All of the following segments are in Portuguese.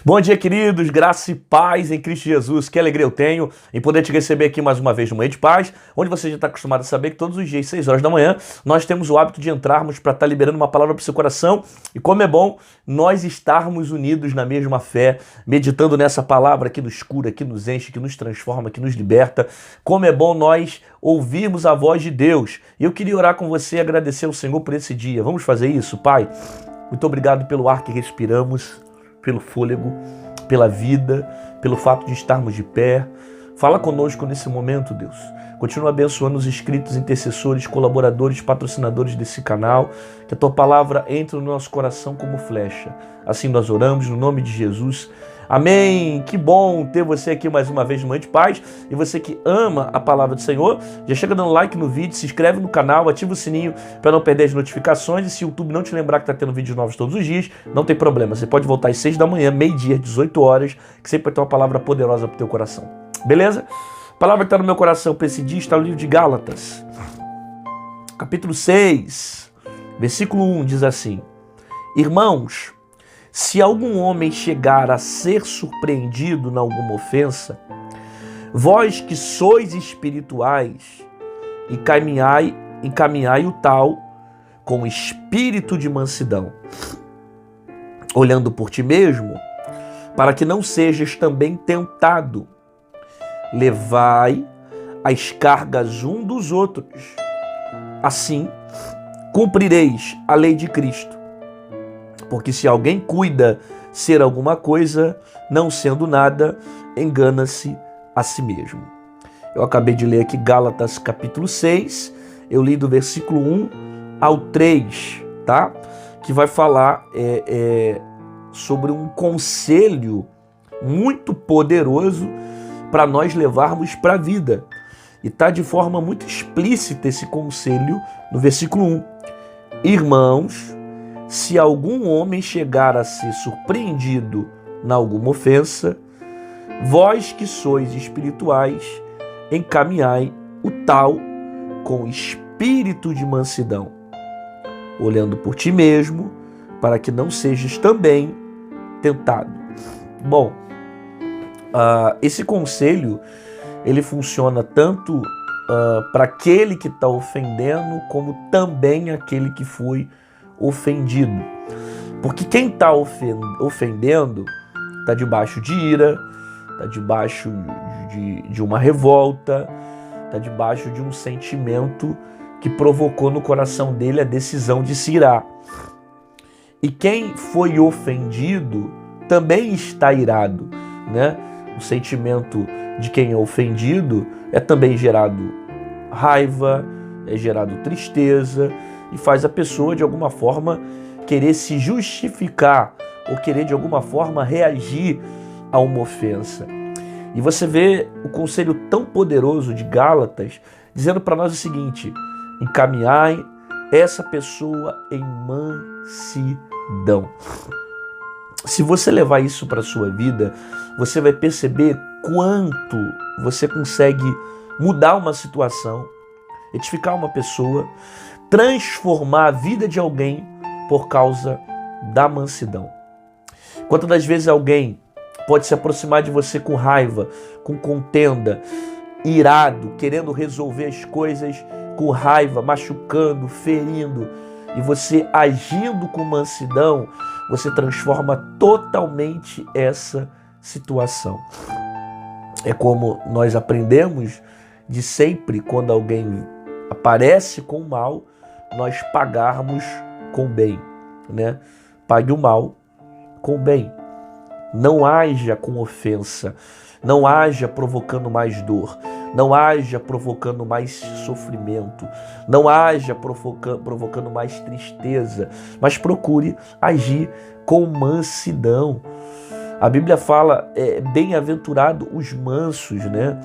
Bom dia, queridos, graça e paz em Cristo Jesus. Que alegria eu tenho em poder te receber aqui mais uma vez no Manhã de Paz, onde você já está acostumado a saber que todos os dias, 6 horas da manhã, nós temos o hábito de entrarmos para estar liberando uma palavra para o seu coração. E como é bom nós estarmos unidos na mesma fé, meditando nessa palavra que nos cura, que nos enche, que nos transforma, que nos liberta. Como é bom nós ouvirmos a voz de Deus. E eu queria orar com você e agradecer ao Senhor por esse dia. Vamos fazer isso, Pai? Muito obrigado pelo ar que respiramos, pelo fôlego, pela vida, pelo fato de estarmos de pé. Fala conosco nesse momento, Deus. Continua abençoando os inscritos, intercessores, colaboradores, patrocinadores desse canal. Que a Tua palavra entre no nosso coração como flecha. Assim nós oramos no nome de Jesus. Amém. Que bom ter você aqui mais uma vez no Manhã de Paz. E você que ama a palavra do Senhor, já chega dando like no vídeo, se inscreve no canal, ativa o sininho para não perder as notificações. E se o YouTube não te lembrar que está tendo vídeos novos todos os dias, não tem problema. Você pode voltar às 6 da manhã, meio-dia, 18 horas, que sempre vai ter uma palavra poderosa para o teu coração. Beleza? A palavra que está no meu coração para esse dia está no livro de Gálatas, capítulo 6, versículo 1, diz assim: Irmãos, se algum homem chegar a ser surpreendido em alguma ofensa, vós que sois espirituais, encaminhai o tal com espírito de mansidão, olhando por ti mesmo, para que não sejas também tentado. Levai as cargas um dos outros. Assim, cumprireis a lei de Cristo. Porque se alguém cuida ser alguma coisa, não sendo nada, engana-se a si mesmo. Eu acabei de ler aqui Gálatas capítulo 6, eu li do versículo 1 ao 3, tá? Que vai falar sobre um conselho muito poderoso para nós levarmos para a vida. E está de forma muito explícita esse conselho no versículo 1. Irmãos, se algum homem chegar a ser surpreendido em alguma ofensa, vós que sois espirituais, encaminhai o tal com espírito de mansidão, olhando por ti mesmo, para que não sejas também tentado. Bom, esse conselho, ele funciona tanto para aquele que está ofendendo, como também aquele que foi ofendido. Porque quem está ofendendo está debaixo de ira, está debaixo de uma revolta, está debaixo de um sentimento que provocou no coração dele a decisão de se irar. E quem foi ofendido também está irado, né? O sentimento de quem é ofendido é também gerado raiva, é gerado tristeza, e faz a pessoa, de alguma forma, querer se justificar ou querer, de alguma forma, reagir a uma ofensa. E você vê o conselho tão poderoso de Gálatas dizendo para nós o seguinte: encaminhai essa pessoa em mansidão. Se você levar isso para a sua vida, você vai perceber quanto você consegue mudar uma situação, edificar uma pessoa, transformar a vida de alguém por causa da mansidão. Quantas das vezes alguém pode se aproximar de você com raiva, com contenda, irado, querendo resolver as coisas com raiva, machucando, ferindo, e você agindo com mansidão, você transforma totalmente essa situação. É como nós aprendemos de sempre, quando alguém aparece com o mal, nós pagarmos com bem, né? Pague o mal com bem. Não haja com ofensa, não haja provocando mais dor, não haja provocando mais sofrimento, não haja provocando mais tristeza, mas procure agir com mansidão. A Bíblia fala, bem-aventurado os mansos, né?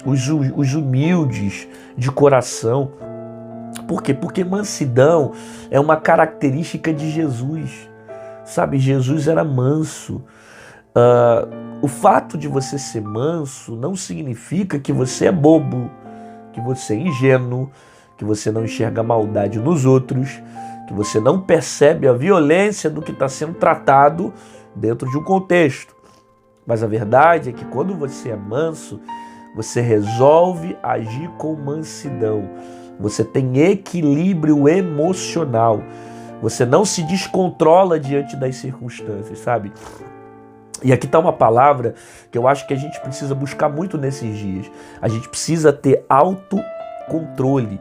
Os humildes de coração. Por quê? Porque mansidão é uma característica de Jesus. Sabe, Jesus era manso. O fato de você ser manso não significa que você é bobo, que você é ingênuo, que você não enxerga maldade nos outros, que você não percebe a violência do que está sendo tratado dentro de um contexto. Mas a verdade é que quando você é manso, você resolve agir com mansidão. Você tem equilíbrio emocional. Você não se descontrola diante das circunstâncias, sabe? E aqui está uma palavra que eu acho que a gente precisa buscar muito nesses dias. A gente precisa ter autocontrole.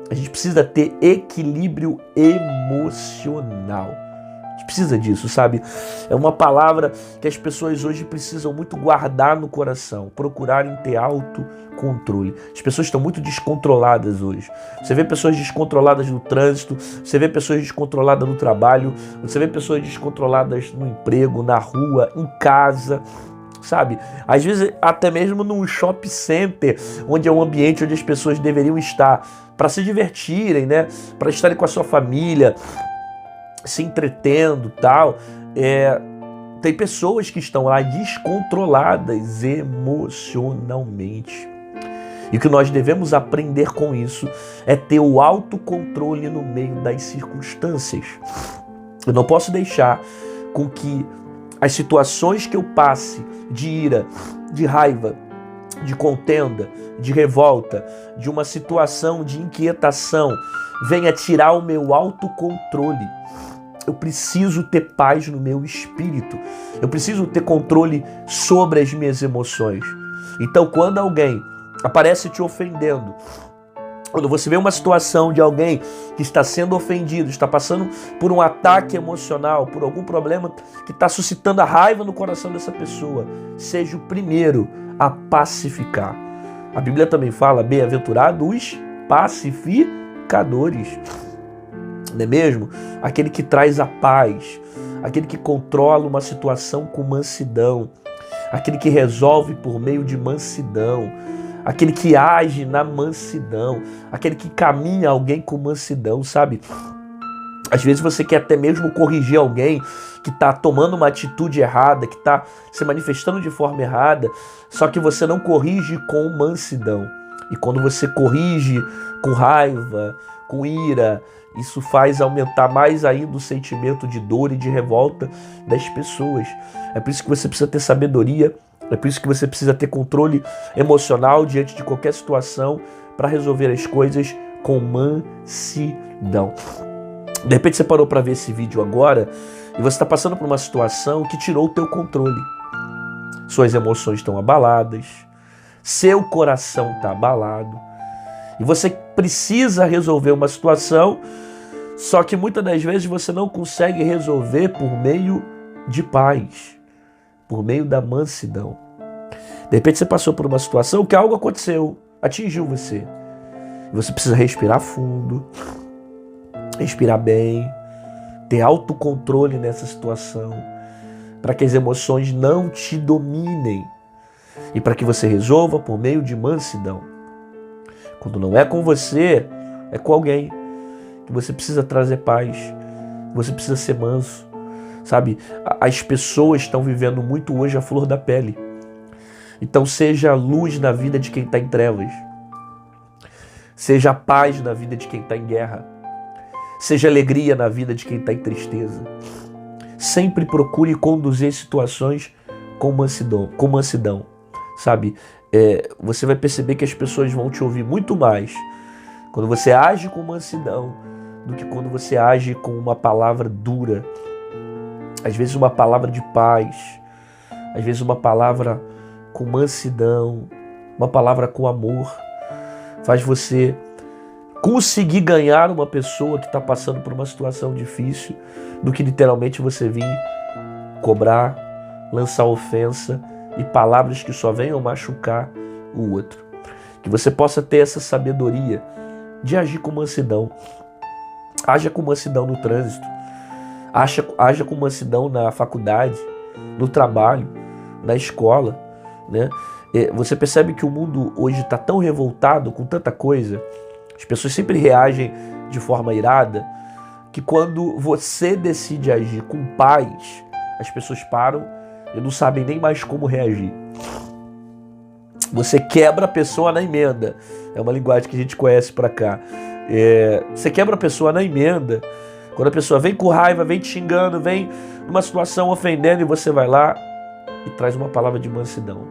A gente precisa ter equilíbrio emocional. A gente precisa disso, sabe? É uma palavra que as pessoas hoje precisam muito guardar no coração, procurarem ter autocontrole. As pessoas estão muito descontroladas hoje. Você vê pessoas descontroladas no trânsito, você vê pessoas descontroladas no trabalho, você vê pessoas descontroladas no emprego, na rua, em casa, sabe? Às vezes até mesmo num shopping center, onde é um ambiente onde as pessoas deveriam estar para se divertirem, né? Para estarem com a sua família, se entretendo, tal. Tem pessoas que estão lá descontroladas emocionalmente. E o que nós devemos aprender com isso é ter o autocontrole no meio das circunstâncias. Eu não posso deixar com que as situações que eu passe de ira, de raiva, de contenda, de revolta, de uma situação de inquietação, venha tirar o meu autocontrole. Eu preciso ter paz no meu espírito. Eu preciso ter controle sobre as minhas emoções. Então, quando alguém aparece te ofendendo, quando você vê uma situação de alguém que está sendo ofendido, está passando por um ataque emocional, por algum problema que está suscitando a raiva no coração dessa pessoa, seja o primeiro a pacificar. A Bíblia também fala, bem-aventurados os pacificadores. Não é mesmo? Aquele que traz a paz, aquele que controla uma situação com mansidão, aquele que resolve por meio de mansidão, aquele que age na mansidão, aquele que caminha alguém com mansidão, sabe? Às vezes você quer até mesmo corrigir alguém que está tomando uma atitude errada, que está se manifestando de forma errada, só que você não corrige com mansidão. E quando você corrige com raiva, com ira, isso faz aumentar mais ainda o sentimento de dor e de revolta das pessoas. É por isso que você precisa ter sabedoria, é por isso que você precisa ter controle emocional diante de qualquer situação para resolver as coisas com mansidão. De repente você parou para ver esse vídeo agora e você está passando por uma situação que tirou o teu controle. Suas emoções estão abaladas, seu coração está abalado e você precisa resolver uma situação, só que muitas das vezes você não consegue resolver por meio de paz, por meio da mansidão. De repente você passou por uma situação que algo aconteceu, atingiu você. E você precisa respirar fundo, respirar bem, ter autocontrole nessa situação, para que as emoções não te dominem e para que você resolva por meio de mansidão. Quando não é com você, é com alguém que você precisa trazer paz, você precisa ser manso, sabe? As pessoas estão vivendo muito hoje a flor da pele. Então seja luz na vida de quem está em trevas, seja paz na vida de quem está em guerra, seja alegria na vida de quem está em tristeza. Sempre procure conduzir situações com mansidão, sabe? Você vai perceber que as pessoas vão te ouvir muito mais quando você age com mansidão do que quando você age com uma palavra dura. Às vezes uma palavra de paz, às vezes uma palavra com mansidão, uma palavra com amor, faz você conseguir ganhar uma pessoa que está passando por uma situação difícil, do que literalmente você vir cobrar, lançar ofensa e palavras que só venham machucar o outro. Que você possa ter essa sabedoria de agir com mansidão. Haja com mansidão no trânsito, haja com mansidão na faculdade, no trabalho, na escola, né? Você percebe que o mundo hoje está tão revoltado com tanta coisa, as pessoas sempre reagem de forma irada, que quando você decide agir com paz, as pessoas param e não sabem nem mais como reagir. Você quebra a pessoa na emenda, é uma linguagem que a gente conhece pra cá. Você quebra a pessoa na emenda, quando a pessoa vem com raiva, vem te xingando, vem numa situação ofendendo e você vai lá e traz uma palavra de mansidão,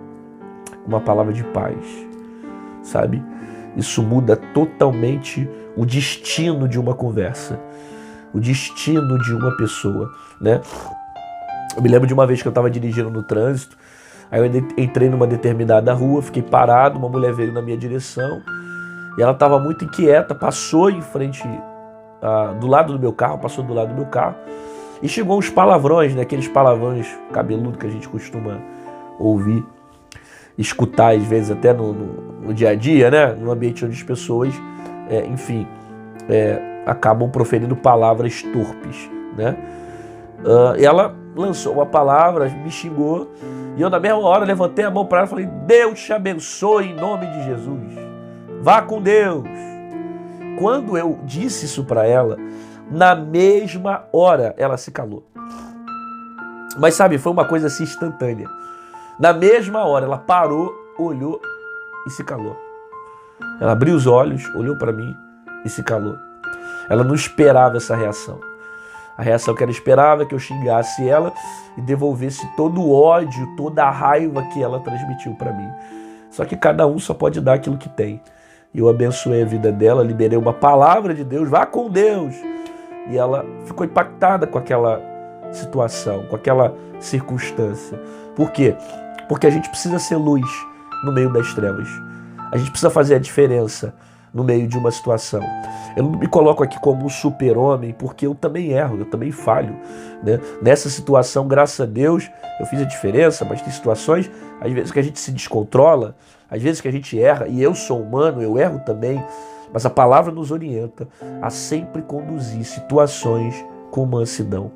uma palavra de paz, sabe? Isso muda totalmente o destino de uma conversa, o destino de uma pessoa, né? Eu me lembro de uma vez que eu estava dirigindo no trânsito, aí eu entrei numa determinada rua, fiquei parado, uma mulher veio na minha direção e ela estava muito inquieta, passou em frente, do lado do meu carro, passou do lado do meu carro e chegou uns palavrões, né? Aqueles palavrões cabeludos que a gente costuma ouvir, escutar às vezes até no dia a dia, né? No ambiente onde as pessoas, acabam proferindo palavras torpes, né? Ela lançou uma palavra, me xingou, e eu na mesma hora levantei a mão para ela e falei: Deus te abençoe em nome de Jesus, vá com Deus. Quando eu disse isso para ela, na mesma hora ela se calou. Mas sabe, foi uma coisa assim instantânea. Na mesma hora ela parou, olhou e se calou. Ela abriu os olhos, olhou para mim e se calou. Ela não esperava essa reação. A reação que ela esperava é que eu xingasse ela e devolvesse todo o ódio, toda a raiva que ela transmitiu para mim. Só que cada um só pode dar aquilo que tem. E eu abençoei a vida dela, liberei uma palavra de Deus, vá com Deus. E ela ficou impactada com aquela situação, com aquela circunstância. Por quê? Porque a gente precisa ser luz no meio das trevas. A gente precisa fazer a diferença no meio de uma situação. Eu não me coloco aqui como um super-homem, porque eu também erro, eu também falho, né? Nessa situação, graças a Deus, eu fiz a diferença, mas tem situações, às vezes, que a gente se descontrola, às vezes que a gente erra, e eu sou humano, eu erro também, mas a palavra nos orienta a sempre conduzir situações com mansidão,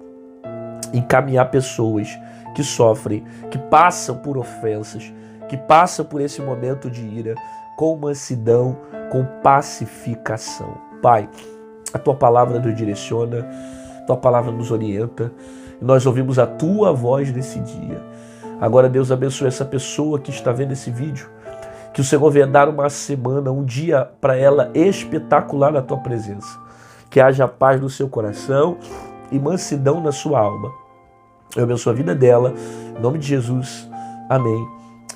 encaminhar pessoas que sofrem, que passam por ofensas, que passam por esse momento de ira, com mansidão, com pacificação. Pai, a Tua palavra nos direciona, a Tua palavra nos orienta, e nós ouvimos a Tua voz nesse dia. Agora, Deus, abençoe essa pessoa que está vendo esse vídeo, que o Senhor venha dar uma semana, um dia para ela espetacular na Tua presença, que haja paz no seu coração e mansidão na sua alma. Eu abençoo a vida dela, em nome de Jesus, amém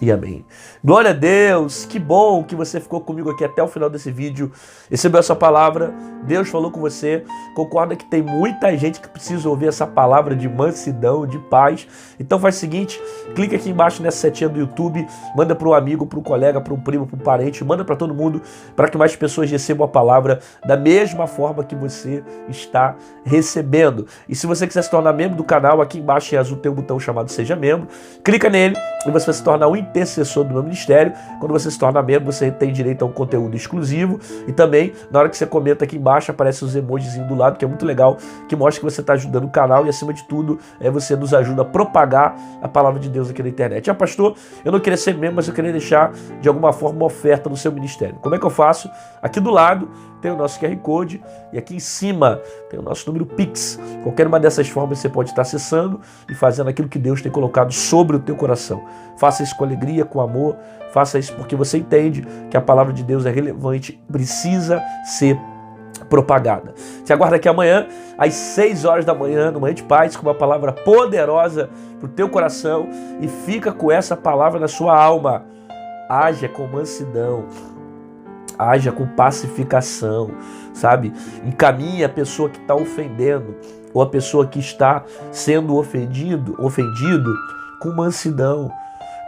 e amém. Glória a Deus, que bom que você ficou comigo aqui até o final desse vídeo, recebeu essa palavra, Deus falou com você, concorda que tem muita gente que precisa ouvir essa palavra de mansidão, de paz. Então faz o seguinte, clica aqui embaixo nessa setinha do YouTube, manda para um amigo, para um colega, para um primo, para um parente, manda para todo mundo, para que mais pessoas recebam a palavra da mesma forma que você está recebendo. E se você quiser se tornar membro do canal, aqui embaixo em azul tem um botão chamado Seja Membro, clica nele e você vai se tornar um intercessor do meu ministério. Quando você se torna membro, você tem direito a um conteúdo exclusivo e também, na hora que você comenta aqui embaixo, aparece os emojis do lado, que é muito legal, que mostra que você está ajudando o canal e, acima de tudo, você nos ajuda a propagar a palavra de Deus aqui na internet. Pastor, eu não queria ser membro, mas eu queria deixar, de alguma forma, uma oferta no seu ministério. Como é que eu faço? Aqui do lado tem o nosso QR Code e aqui em cima tem o nosso número Pix. Qualquer uma dessas formas você pode estar acessando e fazendo aquilo que Deus tem colocado sobre o teu coração. Faça isso com alegria, com amor, faça isso porque você entende que a palavra de Deus é relevante, precisa ser propagada. Te aguarda aqui amanhã, às 6 horas da manhã, no Manhã de Paz, com uma palavra poderosa para o teu coração, e fica com essa palavra na sua alma. Haja com mansidão, haja com pacificação, sabe? Encaminhe a pessoa que está ofendendo, ou a pessoa que está sendo ofendido com mansidão.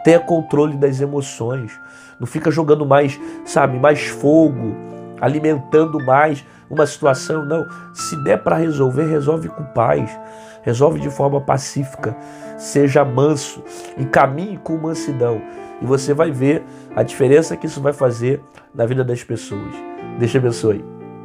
Tenha controle das emoções. Não fica jogando mais, sabe, mais fogo, alimentando mais uma situação. Não. Se der para resolver, resolve com paz. Resolve de forma pacífica. Seja manso. Encaminhe com mansidão. E você vai ver a diferença que isso vai fazer na vida das pessoas. Deus te abençoe.